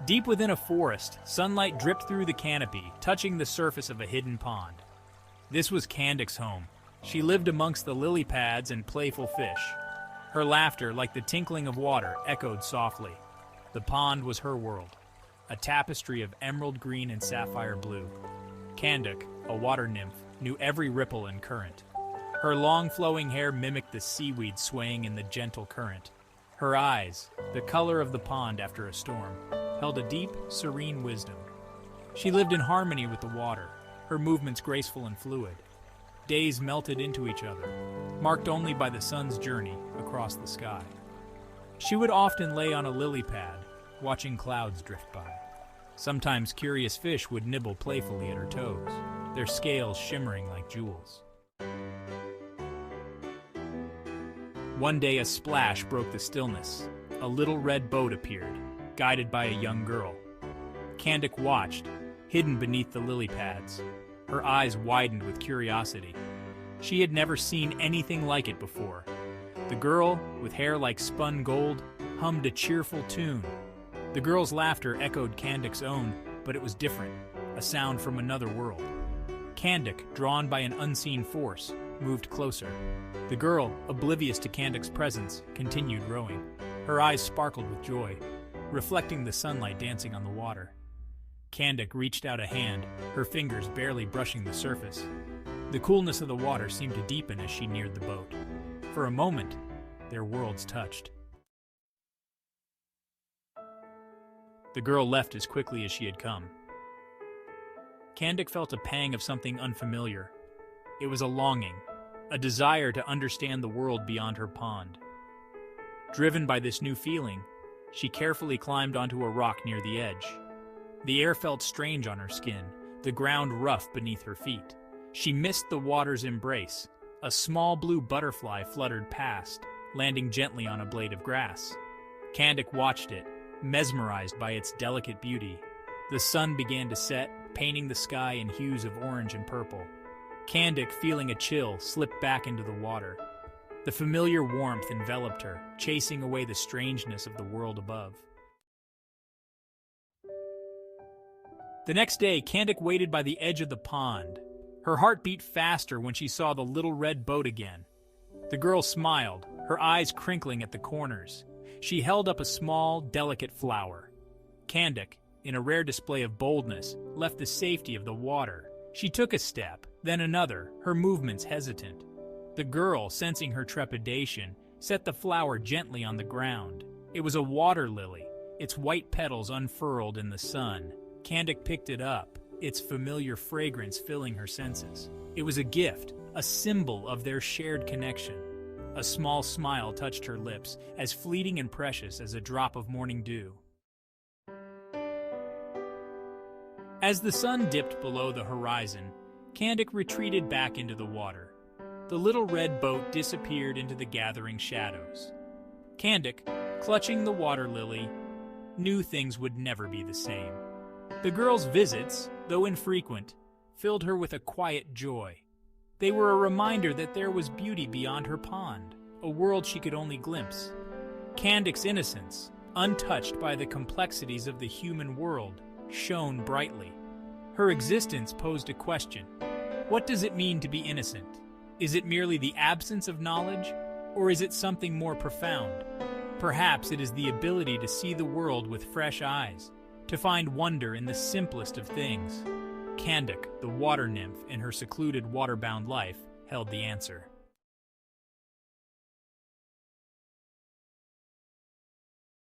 Deep within a forest, sunlight dripped through the canopy, touching the surface of a hidden pond. This was Candic's home. She lived amongst the lily pads and playful fish. Her laughter, like the tinkling of water, echoed softly. The pond was her world, a tapestry of emerald green and sapphire blue. Candic, a water nymph, knew every ripple and current. Her long flowing hair mimicked the seaweed swaying in the gentle current. Her eyes, the color of the pond after a storm, held a deep, serene wisdom. She lived in harmony with the water, her movements graceful and fluid. Days melted into each other, marked only by the sun's journey across the sky. She would often lay on a lily pad, watching clouds drift by. Sometimes curious fish would nibble playfully at her toes, their scales shimmering like jewels. One day a splash broke the stillness. A little red boat appeared, guided by a young girl. Candic watched, hidden beneath the lily pads. Her eyes widened with curiosity. She had never seen anything like it before. The girl, with hair like spun gold, hummed a cheerful tune. The girl's laughter echoed Candic's own, but it was different, a sound from another world. Candic, drawn by an unseen force, moved closer. The girl, oblivious to Candic's presence, continued rowing. Her eyes sparkled with joy, reflecting the sunlight dancing on the water. Candic reached out a hand, her fingers barely brushing the surface. The coolness of the water seemed to deepen as she neared the boat. For a moment, their worlds touched. The girl left as quickly as she had come. Candic felt a pang of something unfamiliar. It was a longing, a desire to understand the world beyond her pond. Driven by this new feeling, she carefully climbed onto a rock near the edge. The air felt strange on her skin, the ground rough beneath her feet. She missed the water's embrace. A small blue butterfly fluttered past, landing gently on a blade of grass. Candic watched it, mesmerized by its delicate beauty. The sun began to set, painting the sky in hues of orange and purple. Candic, feeling a chill, slipped back into the water. The familiar warmth enveloped her, chasing away the strangeness of the world above. The next day, Candic waited by the edge of the pond. Her heart beat faster when she saw the little red boat again. The girl smiled, her eyes crinkling at the corners. She held up a small, delicate flower. Candic, in a rare display of boldness, left the safety of the water. She took a step, then another, her movements hesitant. The girl, sensing her trepidation, set the flower gently on the ground. It was a water lily, its white petals unfurled in the sun. Candic picked it up, its familiar fragrance filling her senses. It was a gift, a symbol of their shared connection. A small smile touched her lips, as fleeting and precious as a drop of morning dew. As the sun dipped below the horizon, Candic retreated back into the water. The little red boat disappeared into the gathering shadows. Candic, clutching the water lily, knew things would never be the same. The girl's visits, though infrequent, filled her with a quiet joy. They were a reminder that there was beauty beyond her pond, a world she could only glimpse. Candic's innocence, untouched by the complexities of the human world, shone brightly. Her existence posed a question. What does it mean to be innocent? Is it merely the absence of knowledge, or is it something more profound? Perhaps it is the ability to see the world with fresh eyes, to find wonder in the simplest of things. Candic, the water nymph in her secluded water-bound life, held the answer.